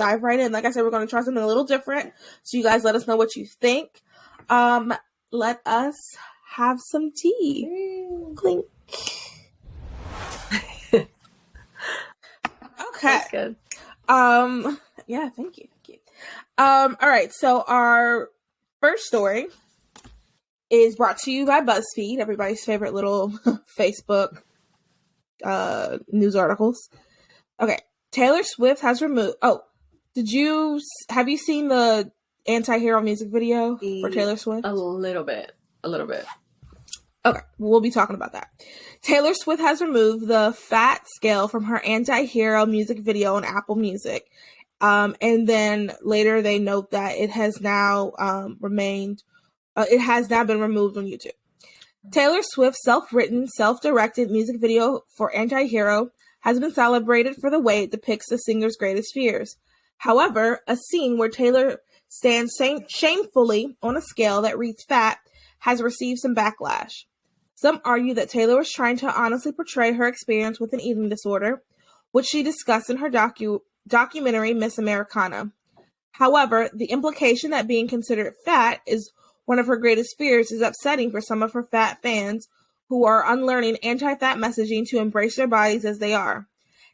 dive right in. Like I said, we're going to try something a little different. So you guys let us know what you think. Let us have some tea. Clink. Okay. That's good. Yeah, thank you. All right, so our first story is brought to you by BuzzFeed, everybody's favorite little Facebook news articles. Okay, Taylor Swift has removed. Oh, have you seen the anti-hero music video for Taylor Swift? A little bit. Okay, we'll be talking about that. Taylor Swift has removed the fat scale from her anti-hero music video on Apple Music. And then later they note that it has now it has now been removed on YouTube. Taylor Swift's self-written, self-directed music video for Anti-Hero has been celebrated for the way it depicts the singer's greatest fears. However, a scene where Taylor stands shamefully on a scale that reads fat has received some backlash. Some argue that Taylor was trying to honestly portray her experience with an eating disorder, which she discussed in her documentary Miss Americana. However, the implication that being considered fat is one of her greatest fears is upsetting for some of her fat fans who are unlearning anti-fat messaging to embrace their bodies as they are.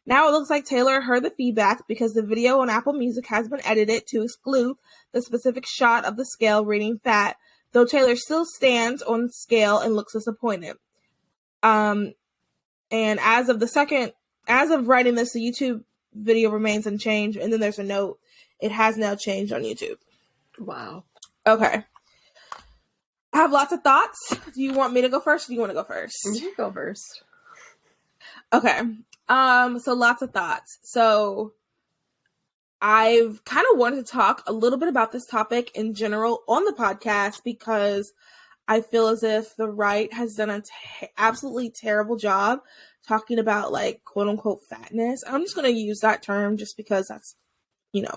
Now it looks like Taylor heard the feedback because the video on Apple Music has been edited to exclude the specific shot of the scale reading fat, though Taylor still stands on the scale and looks disappointed. And as of writing this, the YouTube video remains unchanged, and then there's a note. It has now changed on YouTube. Wow. Okay. I have lots of thoughts. Do you want me to go first, or do you want to go first? You go first. Okay. So lots of thoughts. So I've kind of wanted to talk a little bit about this topic in general on the podcast because I feel as if the right has done an absolutely terrible job talking about, like, quote unquote fatness. I'm just going to use that term just because that's,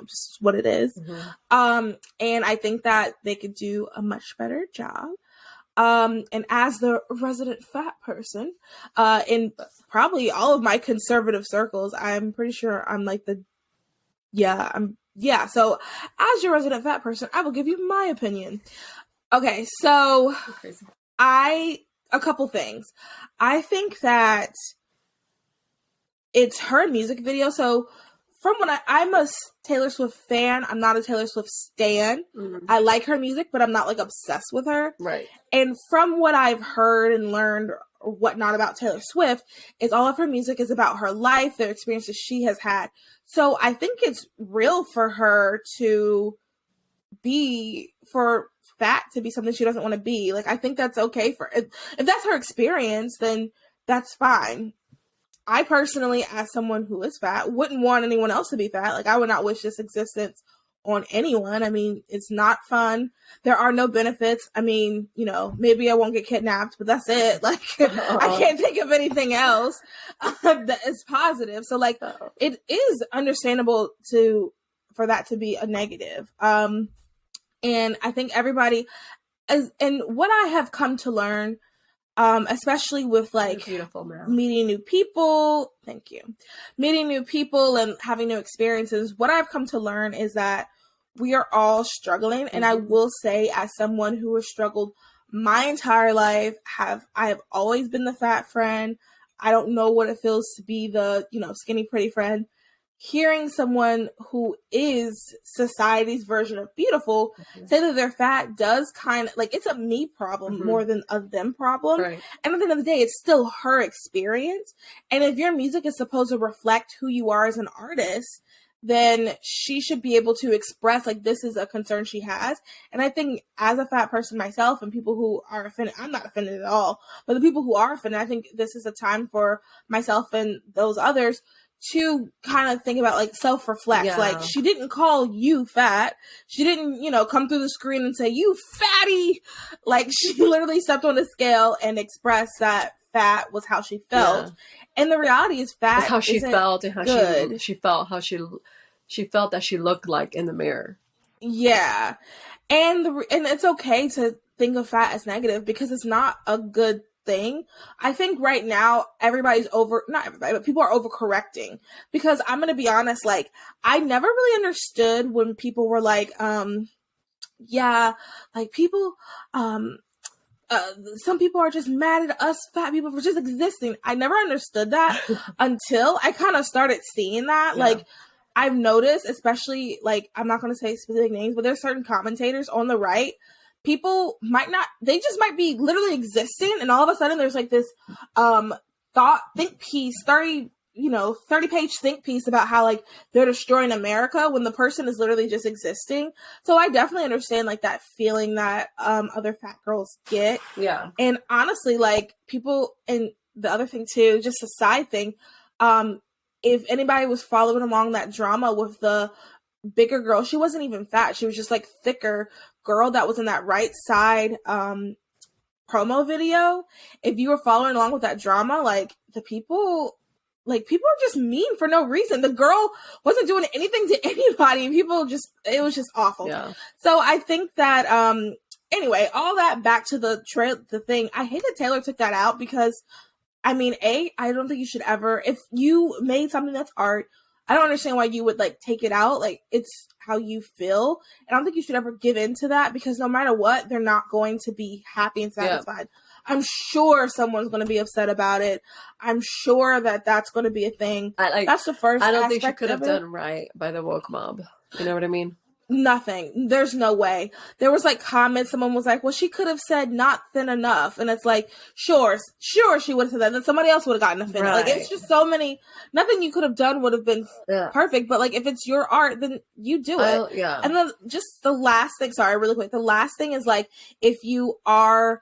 just what it is. Mm-hmm. And I think that they could do a much better job. And as the resident fat person, in probably all of my conservative circles, I'm pretty sure I'm like so as your resident fat person, I will give you my opinion. Okay, so a couple things. I think that it's her music video. So from when I'm a Taylor Swift fan, I'm not a Taylor Swift stan. Mm-hmm. I like her music, but I'm not like obsessed with her. Right. And from what I've heard and learned or whatnot about Taylor Swift, is all of her music is about her life, the experiences she has had. So I think it's real for her to for fat to be something she doesn't want to be. Like, I think that's okay if that's her experience, then that's fine. I personally, as someone who is fat, wouldn't want anyone else to be fat. Like, I would not wish this existence on anyone. I mean, it's not fun. There are no benefits. I mean, maybe I won't get kidnapped, but that's it. Like, I can't think of anything else that is positive. So, like, it is understandable for that to be a negative. And I think everybody, and what I have come to learn, especially with, like, meeting new people. Thank you. Meeting new people and having new experiences. What I've come to learn is that we are all struggling. Mm-hmm. And I will say, as someone who has struggled my entire life, I have always been the fat friend. I don't know what it feels to be the, skinny, pretty friend. Hearing someone who is society's version of beautiful say that they're fat does kind of, like, it's a me problem more than a them problem. Right. And at the end of the day, it's still her experience. And if your music is supposed to reflect who you are as an artist, then she should be able to express, like, this is a concern she has. And I think as a fat person myself, and people who are offended, I'm not offended at all, but the people who are offended, I think this is a time for myself and those others to kind of think about, like, self-reflect. Yeah. Like, she didn't call you fat. She didn't, come through the screen and say, you fatty. Like, she literally stepped on the scale and expressed that fat was how she felt. Yeah. And the reality is fat That's how she felt and how she felt, how she felt that she looked like in the mirror. And it's okay to think of fat as negative because it's not a good thing. I think right now not everybody, but people are overcorrecting, because I'm going to be honest, like, I never really understood when people were like, yeah, like people, some people are just mad at us fat people for just existing. I never understood that until I kind of started seeing that. Yeah. Like, I've noticed, especially, like, I'm not going to say specific names, but there's certain commentators on the right. People they just might be literally existing, and all of a sudden there's like this think piece, 30-page think piece about how, like, they're destroying America when the person is literally just existing. So I definitely understand, like, that feeling that other fat girls get. Yeah. And honestly, like, people, and the other thing too, just a side thing, if anybody was following along that drama with the bigger girl, she wasn't even fat. She was just, like, thicker girl that was in that right side promo video. If you were following along with that drama, like, people are just mean for no reason. The girl wasn't doing anything to anybody. It was just awful. Yeah. So I think that, anyway, all that back to the thing. I hate that Taylor took that out, because, I mean, I don't think you should ever, if you made something that's art, I don't understand why you would, like, take it out. Like, it's how you feel. And I don't think you should ever give in to that, because no matter what, they're not going to be happy and satisfied. Yeah. I'm sure someone's going to be upset about it. I'm sure that that's going to be a thing. That's the first I don't think she could have done right by the woke mob. You know what I mean? Nothing. There's no way. There was, like, comments. Someone was like, well, she could have said not thin enough. And it's like, sure, she would have said that. Then somebody else would have gotten offended. Right. Like, it's just so many, nothing you could have done would have been perfect. But, like, if it's your art, then you do it. Yeah. And then just the last thing, sorry, really quick. The last thing is, like, if you are,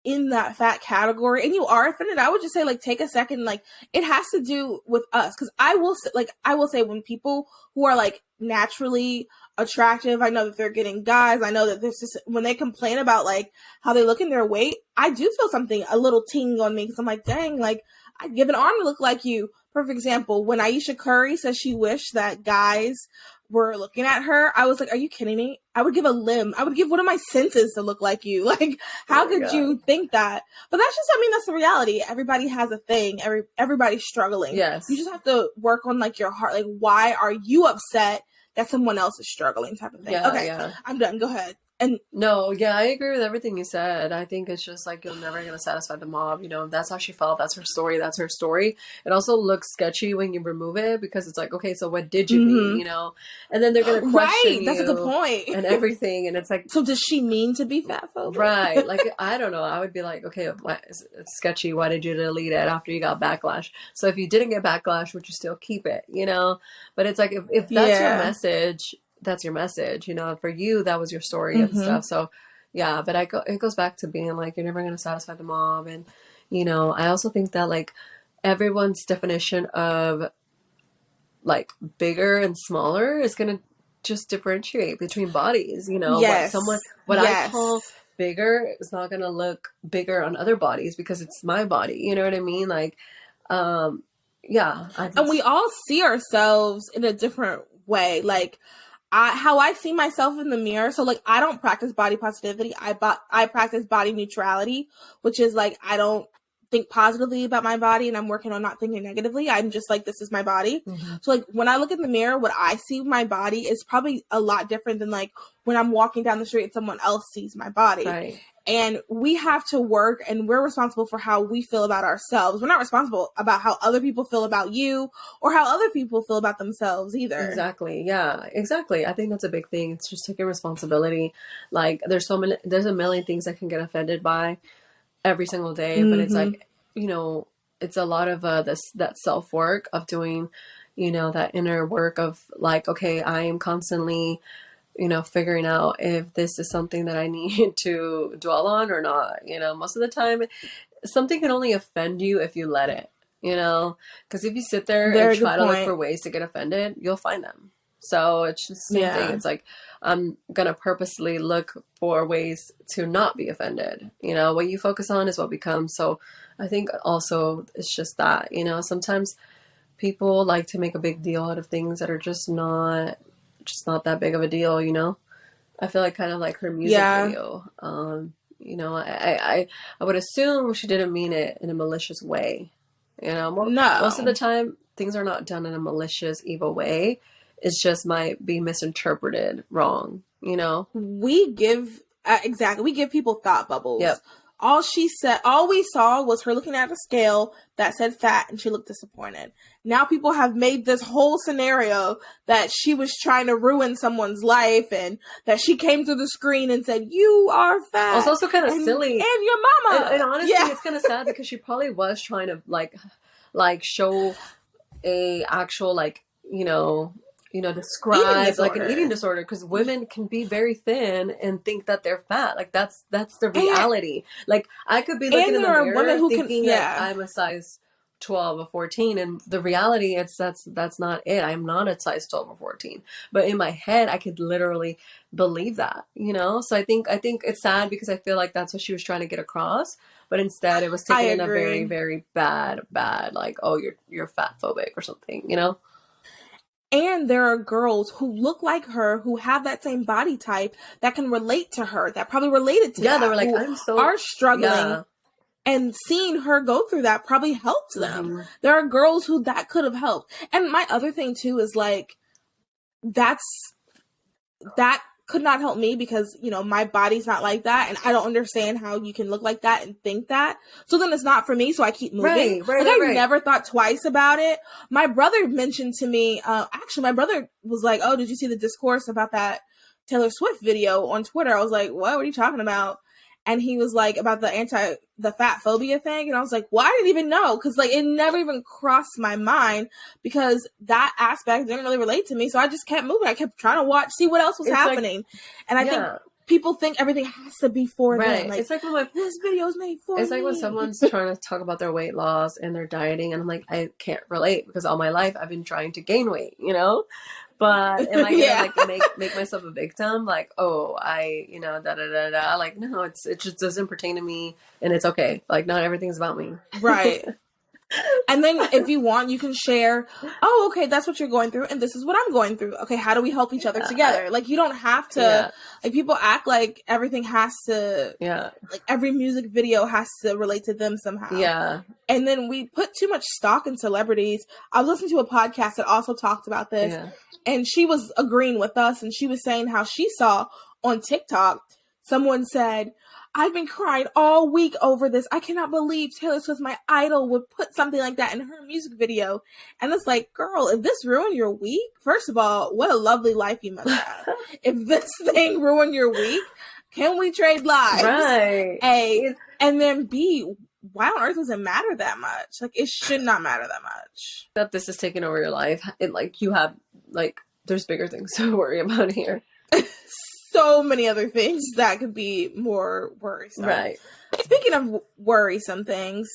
in that fat category and you are offended, I would just say, like, take a second. Like, it has to do with us. Cause I will say when people who are, like, naturally attractive, I know that they're getting guys, I know that this is, when they complain about, like, how they look in their weight, I do feel something, a little ting on me, because I'm like, dang, like, I'd give an arm to look like you. Perfect example, when Aisha Curry says she wished that guys were looking at her, I was like, are you kidding me? I would give a limb. I would give one of my senses to look like you. Like, how could you think that? But that's just, I mean, that's the reality. Everybody has a thing. Everybody's struggling. Yes. You just have to work on, like, your heart. Like, why are you upset that someone else is struggling, type of thing. Yeah, okay, yeah. I'm done. Go ahead. And no, yeah, I agree with everything you said. I think it's just like, you're never going to satisfy the mob. You know, that's how she felt. That's her story. That's her story. It also looks sketchy when you remove it, because it's like, okay, so what did you mean? You know, and then they're going to question you. That's a good point. And everything. And it's like, so does she mean to be fatphobic? Right. Like, I don't know. I would be like, okay, it's sketchy. Why did you delete it after you got backlash? So if you didn't get backlash, would you still keep it? You know, but it's like, if that's your message, that's your message, you know, for you, that was your story and stuff. So yeah, but it goes back to being like, you're never going to satisfy the mob. And, you know, I also think that, like, everyone's definition of, like, bigger and smaller is going to just differentiate between bodies, you know. Yes. What I call bigger is not going to look bigger on other bodies, because it's my body, you know what I mean? Like, yeah. And we all see ourselves in a different way. Like, how I see myself in the mirror. So, like, I don't practice body positivity. I practice body neutrality, which is, like, I don't think positively about my body, and I'm working on not thinking negatively. I'm just like, this is my body. So, like, when I look in the mirror, what I see my body is probably a lot different than, like, when I'm walking down the street and someone else sees my body. Right. And we have to work, and we're responsible for how we feel about ourselves. We're not responsible about how other people feel about you, or how other people feel about themselves either. Exactly. Yeah, exactly. I think that's a big thing. It's just taking responsibility. Like, there's a million things I can get offended by every single day, but it's like, you know, it's a lot of that self work of doing, you know, that inner work of, like, okay, I am constantly, you know, figuring out if this is something that I need to dwell on or not. You know, most of the time, something can only offend you if you let it, you know, because if you sit there and try to look for ways to get offended, you'll find them. So it's just the same thing. It's like, I'm going to purposely look for ways to not be offended. You know, what you focus on is what becomes. So I think also it's just that, you know, sometimes people like to make a big deal out of things that are just not that big of a deal, you know. I feel like kind of like her music video. You know, I would assume she didn't mean it in a malicious way. You know, most of the No. time things are not done in a malicious, evil way. It's just might be misinterpreted wrong, you know? We give exactly, we give people thought bubbles. Yep. All we saw was her looking at a scale that said fat, and she looked disappointed. Now people have made this whole scenario that she was trying to ruin someone's life, and that she came through the screen and said, "You are fat." It's also kind of and, silly. And your mama. And honestly, it's kind of sad because she probably was trying to like show a actual describe like an eating disorder, because women can be very thin and think that they're fat. Like that's the reality. Like I could be looking in the mirror thinking that I'm a size 12 or 14, and the reality is that's not it. I'm not a size 12 or 14, but in my head I could literally believe that, you know. So I think it's sad because I feel like that's what she was trying to get across, but instead it was taken in a very, very bad, like, oh, you're fat phobic or something, you know. And there are girls who look like her, who have that same body type, that can relate to her, that probably related to that. They were like, are struggling, and seeing her go through that probably helped them. There are girls who that could have helped. And my other thing too is like, that could not help me because, you know, my body's not like that, and I don't understand how you can look like that and think that. So then it's not for me, so I keep moving. I never thought twice about it. My brother mentioned to me, actually my brother was like, "Oh, did you see the discourse about that Taylor Swift video on Twitter?" I was like, "What are you talking about?" And he was like, about the fat phobia thing. And I was like, well, I didn't even know. Cause like, it never even crossed my mind because that aspect didn't really relate to me. So I just kept moving. I kept trying to see what else was happening. And I think people think everything has to be for them. Like, it's like when this video is made for me. It's like when someone's trying to talk about their weight loss and their dieting, and I'm like, I can't relate because all my life I've been trying to gain weight, you know? But am I gonna like make myself a victim? Like, oh, da da da da. Like, no, it just doesn't pertain to me, and it's okay. Like, not everything's about me. Right. And then if you want, you can share, oh, okay, that's what you're going through, and this is what I'm going through. Okay, how do we help each other together? Like, you don't have to, like, people act like everything has to, like, every music video has to relate to them somehow. Yeah. And then we put too much stock in celebrities. I was listening to a podcast that also talked about this, and she was agreeing with us, and she was saying how she saw on TikTok, someone said, I've been crying all week over this. I cannot believe Taylor Swift, my idol, would put something like that in her music video. And it's like, girl, if this ruined your week, first of all, what a lovely life you must have. If this thing ruined your week, can we trade lives? Right. A, and then B, why on earth does it matter that much? Like, it should not matter that much. That this is taking over your life. Like, you have, like, there's bigger things to worry about here. So many other things that could be more worrisome. Right. Speaking of worrisome things,